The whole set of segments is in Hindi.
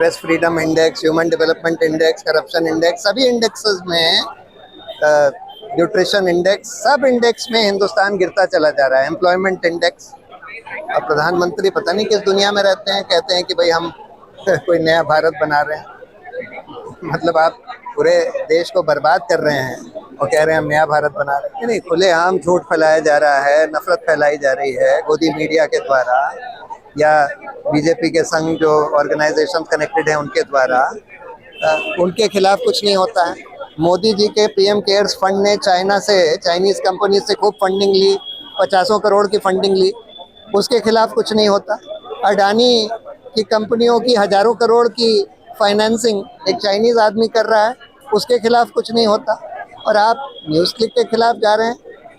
Press freedom index, human development index, corruption index, सभी इंडेक्सेस में, न्यूट्रिशन इंडेक्स, सब इंडेक्स में हिंदुस्तान गिरता चला जा रहा है। एम्प्लॉयमेंट इंडेक्स, और प्रधानमंत्री पता नहीं किस दुनिया में रहते हैं, कहते हैं कि भाई हम कोई नया भारत बना रहे हैं। मतलब आप पूरे देश को बर्बाद कर रहे हैं और कह रहे हैं हम नया भारत बना रहे हैं। नहीं, खुलेआम झूठ फैलाया जा रहा है, नफरत फैलाई जा रही है गोदी मीडिया के द्वारा या बीजेपी के संग जो ऑर्गेनाइजेशन कनेक्टेड हैं उनके द्वारा। उनके खिलाफ कुछ नहीं होता है। मोदी जी के पीएम केयर्स फंड ने चाइना से, चाइनीज कंपनी से खूब फंडिंग ली, 50 करोड़ की फंडिंग ली, उसके खिलाफ कुछ नहीं होता। अडानी की कंपनियों की हजारों करोड़ की फाइनेंसिंग एक चाइनीज आदमी कर रहा है, उसके खिलाफ कुछ नहीं होता। और आप न्यूज़ क्लिक के खिलाफ जा रहे हैं,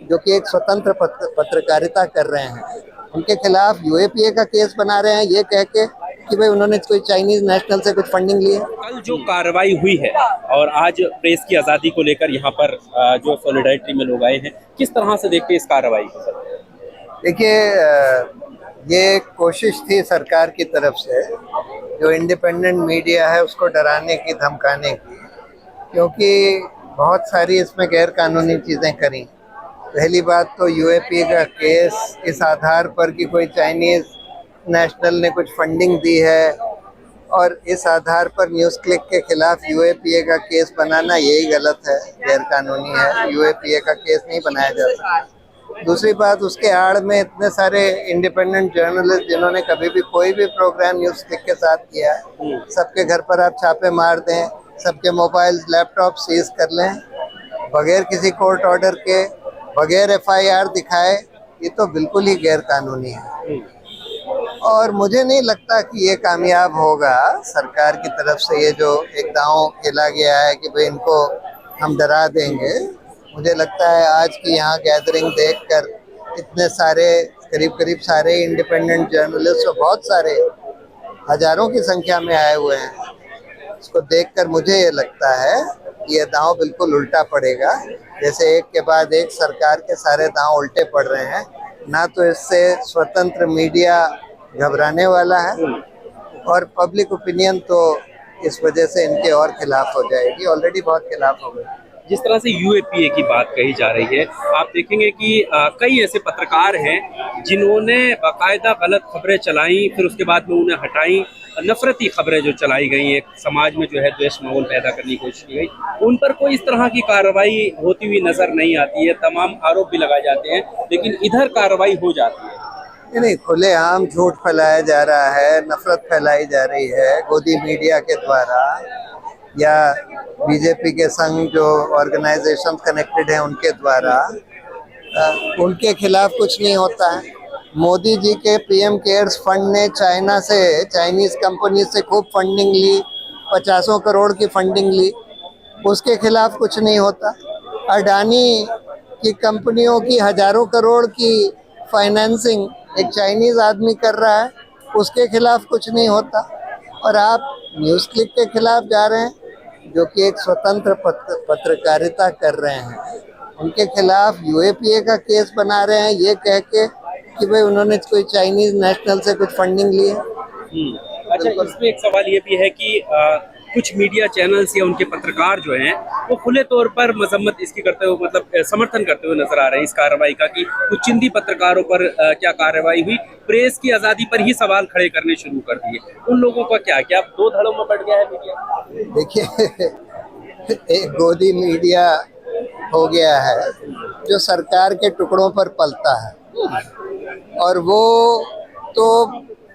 जो कि एक स्वतंत्र पत्रकारिता कर रहे हैं, उनके खिलाफ यूएपीए का केस बना रहे हैं, ये कह के कि भाई उन्होंने कोई चाइनीज नेशनल से कुछ फंडिंग ली है। कल जो कार्रवाई हुई है और आज प्रेस की आज़ादी को लेकर यहाँ पर जो सॉलिडारिटी में लोग आए हैं, किस तरह से देखते हैं इस कार्रवाई को? देखिए, ये कोशिश थी सरकार की तरफ से जो इंडिपेंडेंट मीडिया है उसको डराने की, धमकाने की, क्योंकि बहुत सारी इसमें गैर कानूनी चीज़ें करी। पहली बात तो यूएपीए का केस इस आधार पर कि कोई चाइनीज नेशनल ने कुछ फंडिंग दी है, और इस आधार पर न्यूज़ क्लिक के खिलाफ यूएपीए का केस बनाना यही गलत है, गैर कानूनी है। यूएपीए का केस नहीं बनाया जा सकता। दूसरी बात, उसके आड़ में इतने सारे इंडिपेंडेंट जर्नलिस्ट जिन्होंने कभी भी कोई भी प्रोग्राम न्यूज़ क्लिक के साथ किया है, सबके घर पर आप छापे मार दें, सबके मोबाइल लैपटॉप सीज कर लें बगैर किसी कोर्ट ऑर्डर के, बगैर एफआईआर दिखाए, ये तो बिल्कुल ही गैर कानूनी है। और मुझे नहीं लगता कि ये कामयाब होगा। सरकार की तरफ से ये जो एक दांव खेला गया है कि भाई इनको हम डरा देंगे, मुझे लगता है आज की यहाँ गैदरिंग देखकर इतने सारे, करीब करीब सारे इंडिपेंडेंट जर्नलिस्ट और बहुत सारे हजारों की संख्या में आए हुए हैं, इसको देखकर मुझे ये लगता है कि ये दांव बिल्कुल उल्टा पड़ेगा। जैसे एक के बाद एक सरकार के सारे दांव उल्टे पड़ रहे हैं, ना तो इससे स्वतंत्र मीडिया घबराने वाला है, और पब्लिक ओपिनियन तो इस वजह से इनके और खिलाफ हो जाएगी, ऑलरेडी बहुत खिलाफ हो गई। जिस तरह से यूएपीए की बात कही जा रही है, आप देखेंगे कि कई ऐसे पत्रकार हैं जिन्होंने बाकायदा गलत खबरें चलाई, फिर उसके बाद में उन्हें हटाई। नफरती खबरें जो चलाई गई, एक समाज में जो है द्वेष माहौल पैदा करने की कोशिश की गई, उन पर कोई इस तरह की कार्रवाई होती हुई नजर नहीं आती है। तमाम आरोप भी लगाए जाते हैं, लेकिन इधर कार्रवाई हो जाती है। नहीं, खुलेआम झूठ फैलाया जा रहा है, नफरत फैलाई जा रही है गोदी मीडिया के द्वारा या बीजेपी के संग जो ऑर्गेनाइजेशन कनेक्टेड हैं उनके द्वारा। उनके खिलाफ कुछ नहीं होता है। मोदी जी के पीएम केयर्स फंड ने चाइना से, चाइनीज कंपनी से खूब फंडिंग ली, 50 करोड़ की फंडिंग ली, उसके खिलाफ कुछ नहीं होता। अडानी की कंपनियों की हजारों करोड़ की फाइनेंसिंग एक चाइनीज आदमी कर रहा है, उसके खिलाफ कुछ नहीं होता। और आप न्यूज़ क्लिक के खिलाफ जा रहे हैं, जो कि एक स्वतंत्र पत्रकारिता कर रहे हैं, उनके खिलाफ यूएपीए का केस बना रहे हैं, ये कह के कि भाई उन्होंने कोई चाइनीज नेशनल से कुछ फंडिंग ली है। अच्छा, इसमें एक सवाल ये भी है कि कुछ मीडिया चैनल्स या उनके पत्रकार जो हैं वो खुले तौर पर मजम्मत इसकी करते हुए, मतलब समर्थन करते हुए नजर आ रहे हैं इस कार्रवाई का, कि कुछ चिंदी पत्रकारों पर क्या कार्रवाई हुई, प्रेस की आज़ादी पर ही सवाल खड़े करने शुरू कर दिए। उन लोगों का क्या दो धड़ों में बढ़ गया है मीडिया? देखिए, एक गोदी मीडिया हो गया है जो सरकार के टुकड़ों पर पलता है, और वो तो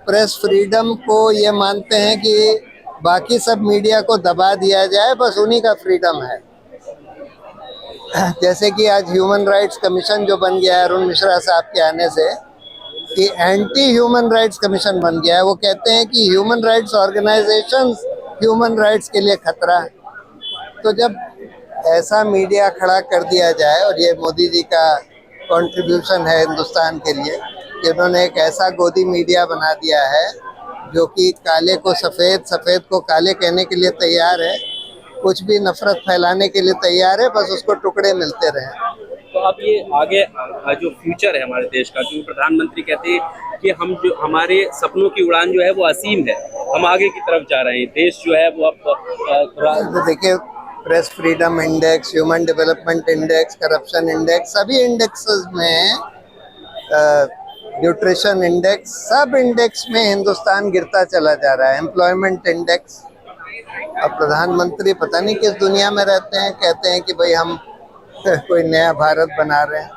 प्रेस फ्रीडम को ये मानते हैं कि बाकी सब मीडिया को दबा दिया जाए, बस उन्हीं का फ्रीडम है। जैसे कि आज ह्यूमन राइट्स कमीशन जो बन गया है अरुण मिश्रा साहब के आने से, कि एंटी ह्यूमन राइट्स कमीशन बन गया है। वो कहते हैं कि human rights organisations human rights के लिए खतरा है। तो जब ऐसा मीडिया खड़ा कर दिया जाए, और ये मोदी जी का कंट्रीब्यूशन है हिंदुस्तान के लिए कि उन्होंने एक ऐसा गोदी मीडिया बना दिया है जो कि काले को सफ़ेद, सफ़ेद को काले कहने के लिए तैयार है, कुछ भी नफरत फैलाने के लिए तैयार है, बस उसको टुकड़े मिलते रहे। तो अब ये आगे जो फ्यूचर है हमारे देश का, क्योंकि प्रधानमंत्री कहते हैं कि हम जो हमारे सपनों की उड़ान जो है वो असीम है, हम आगे की तरफ जा रहे हैं, देश जो है वो अब तो देखिए, press freedom index, human development index, corruption index, सभी इंडेक्सेस में, न्यूट्रिशन इंडेक्स, सब इंडेक्स में हिंदुस्तान गिरता चला जा रहा है। Employment index. अब प्रधानमंत्री पता नहीं किस दुनिया में रहते हैं, कहते हैं कि भाई हम कोई नया भारत बना रहे हैं।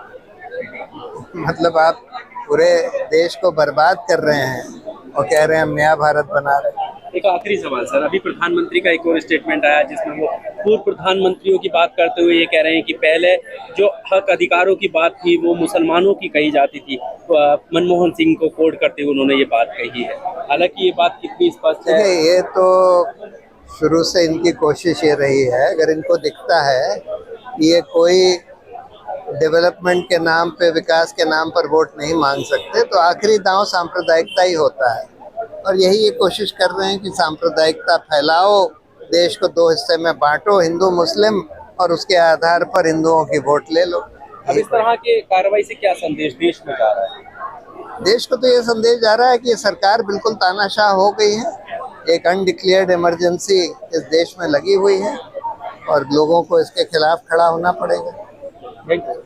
मतलब आप पूरे देश को बर्बाद कर रहे हैं और कह रहे हैं हम नया भारत बना रहे हैं। एक आखिरी सवाल सर, अभी प्रधानमंत्री का एक और स्टेटमेंट आया जिसमें वो पूर्व प्रधानमंत्रियों की बात करते हुए ये कह रहे हैं कि पहले जो हक अधिकारों की बात थी वो मुसलमानों की कही जाती थी। मनमोहन सिंह को कोट करते हुए उन्होंने ये बात कही है। हालांकि ये बात कितनी स्पष्ट है? ये तो शुरू से इनकी कोशिश ये रही है, अगर इनको दिखता है कि ये कोई डेवलपमेंट के नाम पे, विकास के नाम पर वोट नहीं मांग सकते, तो आखिरी दांव सांप्रदायिकता ही होता है। और यही ये कोशिश कर रहे हैं कि सांप्रदायिकता फैलाओ, देश को दो हिस्से में बांटो, हिंदू मुस्लिम, और उसके आधार पर हिंदुओं की वोट ले लो। अब इस तरह के कार्रवाई से क्या संदेश देश में जा रहा है? देश को तो ये संदेश जा रहा है कि ये सरकार बिल्कुल तानाशाह हो गई है, एक अनडिक्लेयर्ड इमरजेंसी इस देश में लगी हुई है और लोगों को इसके खिलाफ खड़ा होना पड़ेगा। Thank you.